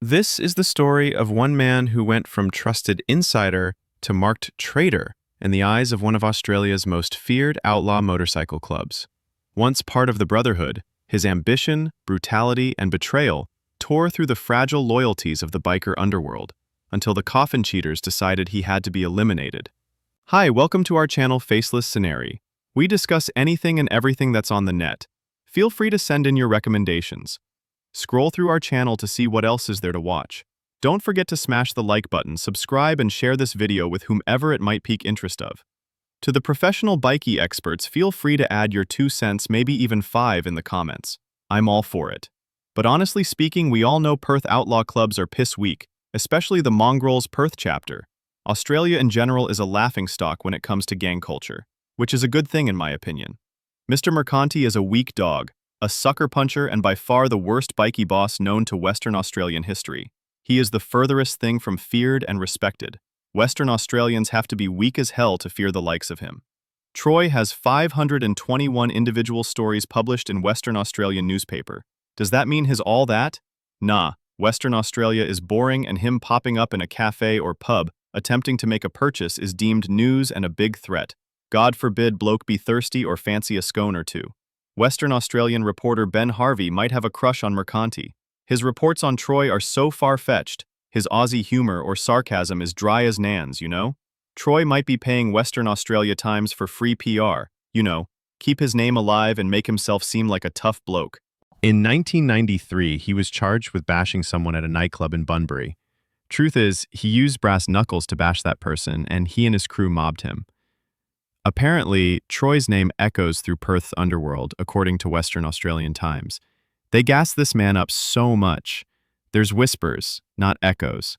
This is the story of one man who went from trusted insider to marked traitor in the eyes of one of Australia's most feared outlaw motorcycle clubs. Once part of the Brotherhood, his ambition, brutality, and betrayal tore through the fragile loyalties of the biker underworld until the coffin cheaters decided he had to be eliminated. Hi, welcome to our channel Faceless Scenary. We discuss anything and everything that's on the net. Feel free to send in your recommendations. Scroll through our channel to see what else is there to watch. Don't forget to smash the like button, subscribe, and share this video with whomever it might pique interest of. To the professional bikie experts, feel free to add your 2 cents, maybe even 5 in the comments. I'm all for it. But honestly speaking, we all know Perth outlaw clubs are piss weak, especially the Mongrel's Perth chapter. Australia in general is a laughingstock when it comes to gang culture, which is a good thing in my opinion. Mr. Mercanti is a weak dog, a sucker puncher, and by far the worst bikie boss known to Western Australian history. He is the furthest thing from feared and respected. Western Australians have to be weak as hell to fear the likes of him. Troy has 521 individual stories published in Western Australian newspaper. Does that mean his all that? Nah, Western Australia is boring, and him popping up in a cafe or pub attempting to make a purchase is deemed news and a big threat. God forbid bloke be thirsty or fancy a scone or two. Western Australian reporter Ben Harvey might have a crush on Mercanti. His reports on Troy are so far-fetched, his Aussie humor or sarcasm is dry as nans, you know? Troy might be paying Western Australia Times for free PR, keep his name alive and make himself seem like a tough bloke. In 1993, he was charged with bashing someone at a nightclub in Bunbury. Truth is, he used brass knuckles to bash that person, and he and his crew mobbed him. Apparently, Troy's name echoes through Perth's underworld, according to Western Australian Times. They gas this man up so much. There's whispers, not echoes.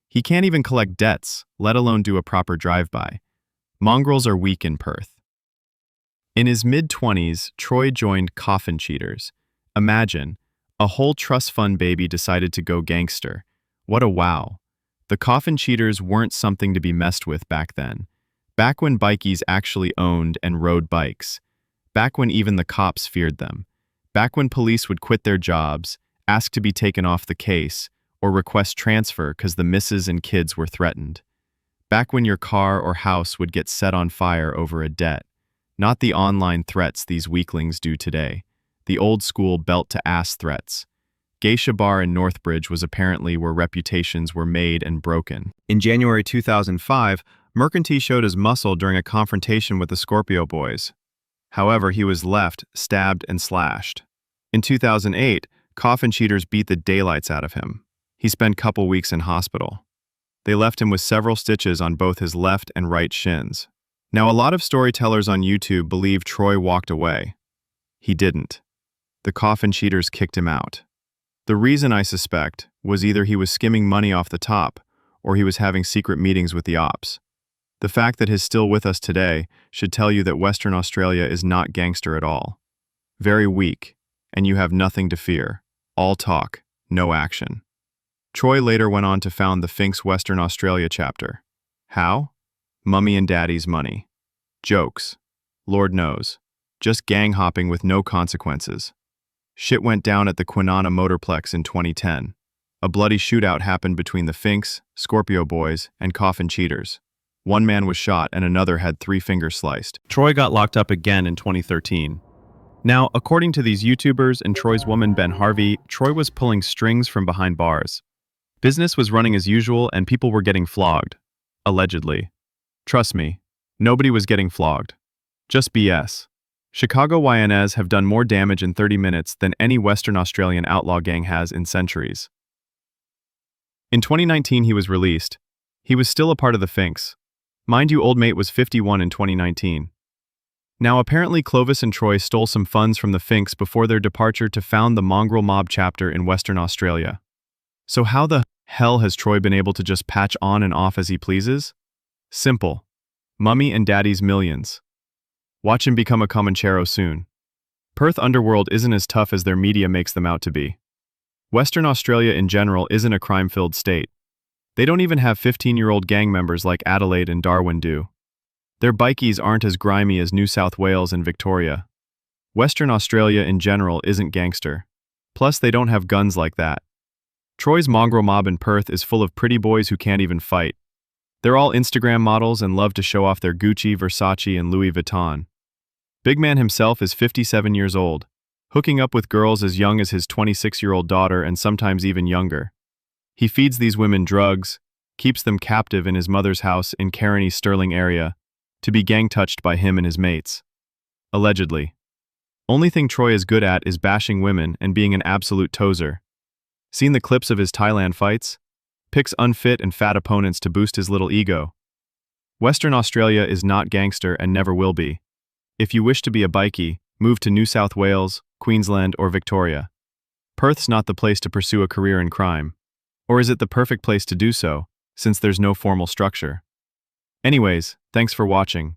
He can't even collect debts, let alone do a proper drive-by. Mongrels are weak in Perth. In his mid-20s, Troy joined coffin cheaters. Imagine, a whole trust fund baby decided to go gangster. What a wow. The coffin cheaters weren't something to be messed with back then. Back when bikies actually owned and rode bikes. Back when even the cops feared them. Back when police would quit their jobs, ask to be taken off the case, or request transfer because the missus and kids were threatened. Back when your car or house would get set on fire over a debt. Not the online threats these weaklings do today. The old school belt-to-ass threats. Geisha Bar in Northbridge was apparently where reputations were made and broken. In January 2005, Mercanti showed his muscle during a confrontation with the Scorpio Boys. However, he was left, stabbed, and slashed. In 2008, coffin cheaters beat the daylights out of him. He spent a couple weeks in hospital. They left him with several stitches on both his left and right shins. Now, a lot of storytellers on YouTube believe Troy walked away. He didn't. The coffin cheaters kicked him out. The reason, I suspect, was either he was skimming money off the top, or he was having secret meetings with the ops. The fact that he's still with us today should tell you that Western Australia is not gangster at all. Very weak, and you have nothing to fear. All talk, no action. Troy later went on to found the Finks Western Australia chapter. How? Mummy and Daddy's money. Jokes. Lord knows. Just gang hopping with no consequences. Shit went down at the Kwinana Motorplex in 2010. A bloody shootout happened between the Finks, Scorpio Boys, and coffin cheaters. One man was shot and another had 3 fingers sliced. Troy got locked up again in 2013. Now, according to these YouTubers and Troy's woman Ben Harvey, Troy was pulling strings from behind bars. Business was running as usual and people were getting flogged. Allegedly. Trust me, nobody was getting flogged. Just BS. Chicago YNs have done more damage in 30 minutes than any Western Australian outlaw gang has in centuries. In 2019 he was released. He was still a part of the Finks. Mind you, old mate was 51 in 2019. Now apparently Clovis and Troy stole some funds from the Finks before their departure to found the Mongrel Mob chapter in Western Australia. So how the hell has Troy been able to just patch on and off as he pleases? Simple. Mummy and Daddy's millions. Watch him become a Comanchero soon. Perth underworld isn't as tough as their media makes them out to be. Western Australia in general isn't a crime-filled state. They don't even have 15-year-old gang members like Adelaide and Darwin do. Their bikies aren't as grimy as New South Wales and Victoria. Western Australia in general isn't gangster. Plus, they don't have guns like that. Troy's mongrel mob in Perth is full of pretty boys who can't even fight. They're all Instagram models and love to show off their Gucci, Versace, and Louis Vuitton. Big Man himself is 57 years old, hooking up with girls as young as his 26-year-old daughter and sometimes even younger. He feeds these women drugs, keeps them captive in his mother's house in Caroni Sterling area, to be gang-touched by him and his mates. Allegedly. Only thing Troy is good at is bashing women and being an absolute tozer. Seen the clips of his Thailand fights? Picks unfit and fat opponents to boost his little ego. Western Australia is not gangster and never will be. If you wish to be a bikie, move to New South Wales, Queensland, or Victoria. Perth's not the place to pursue a career in crime. Or is it the perfect place to do so, since there's no formal structure? Anyways, thanks for watching.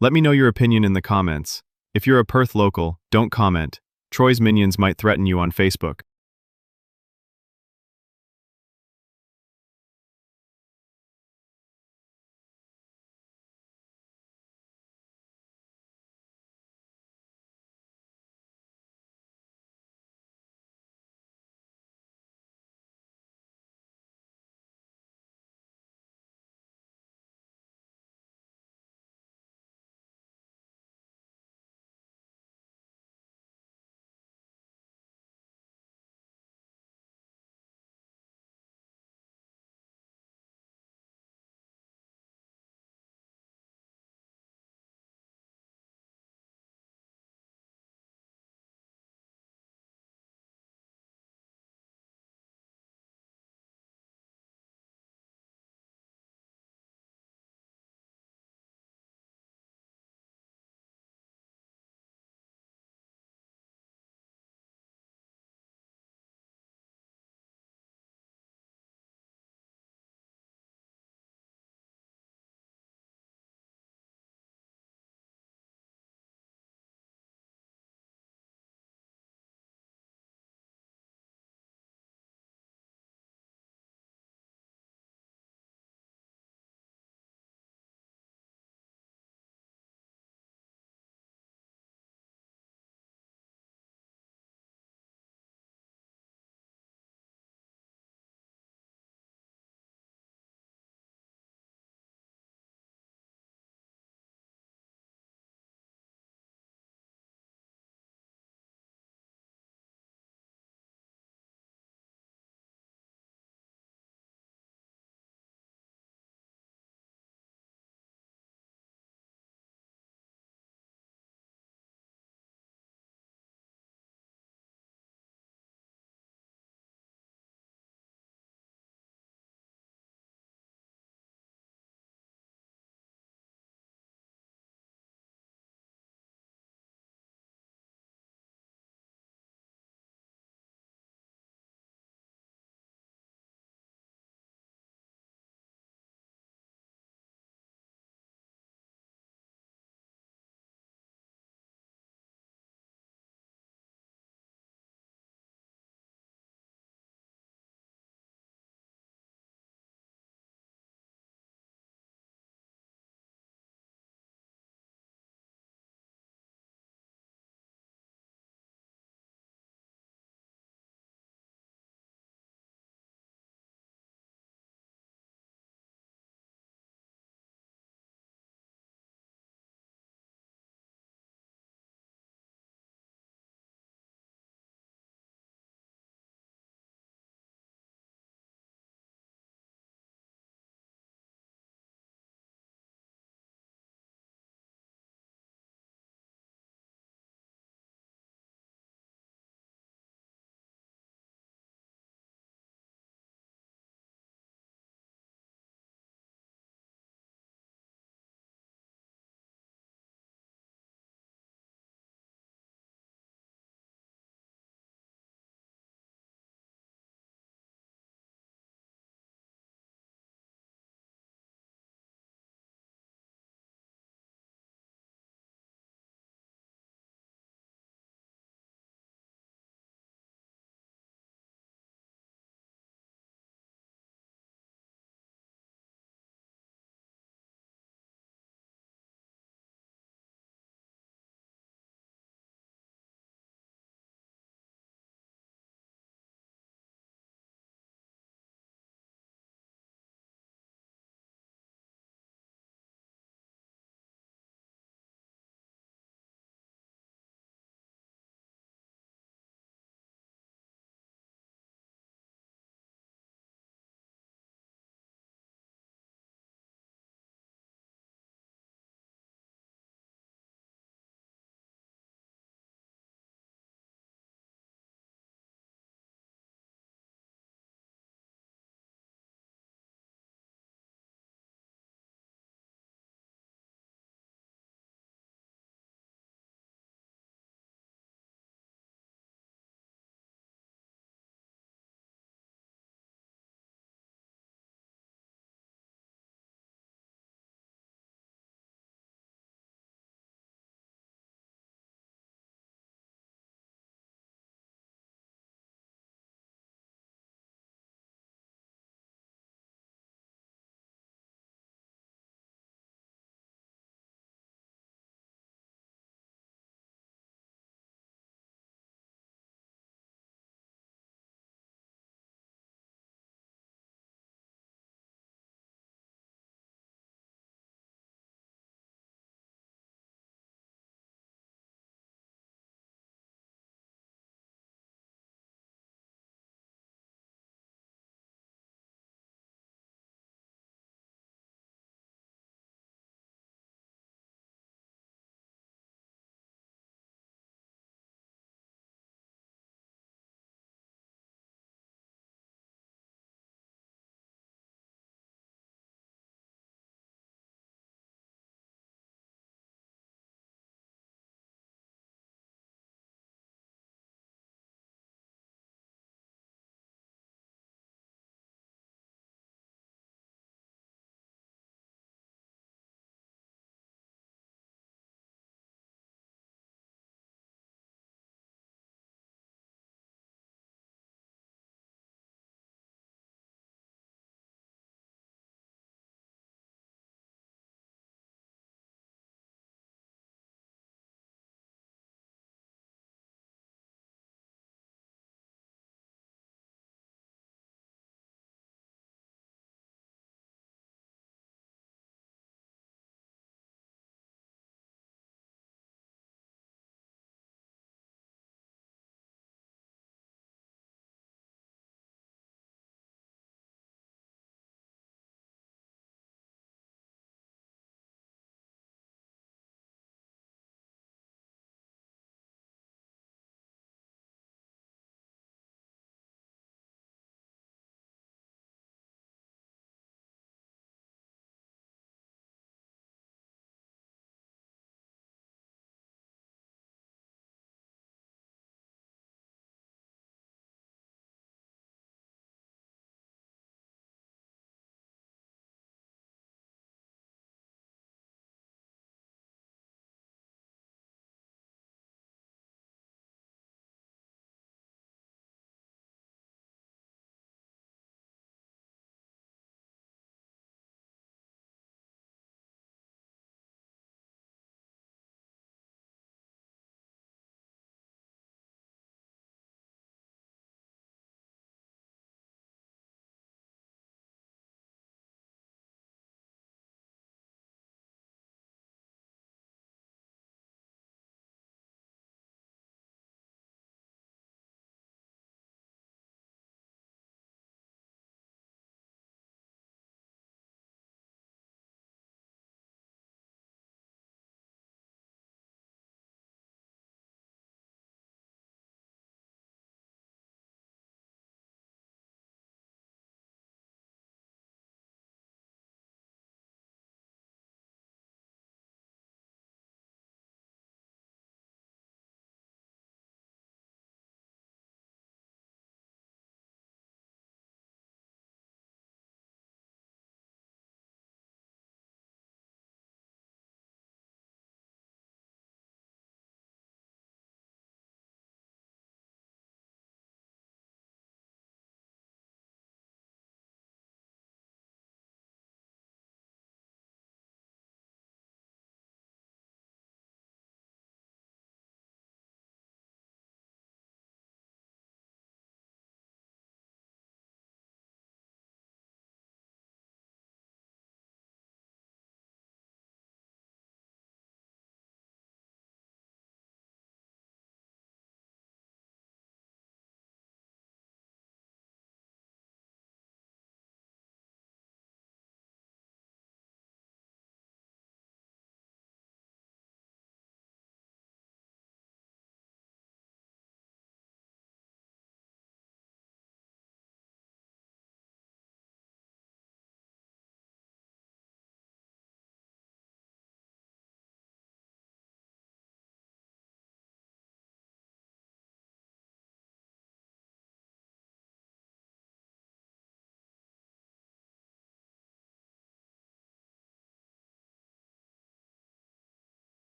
Let me know your opinion in the comments. If you're a Perth local, don't comment. Troy's minions might threaten you on Facebook.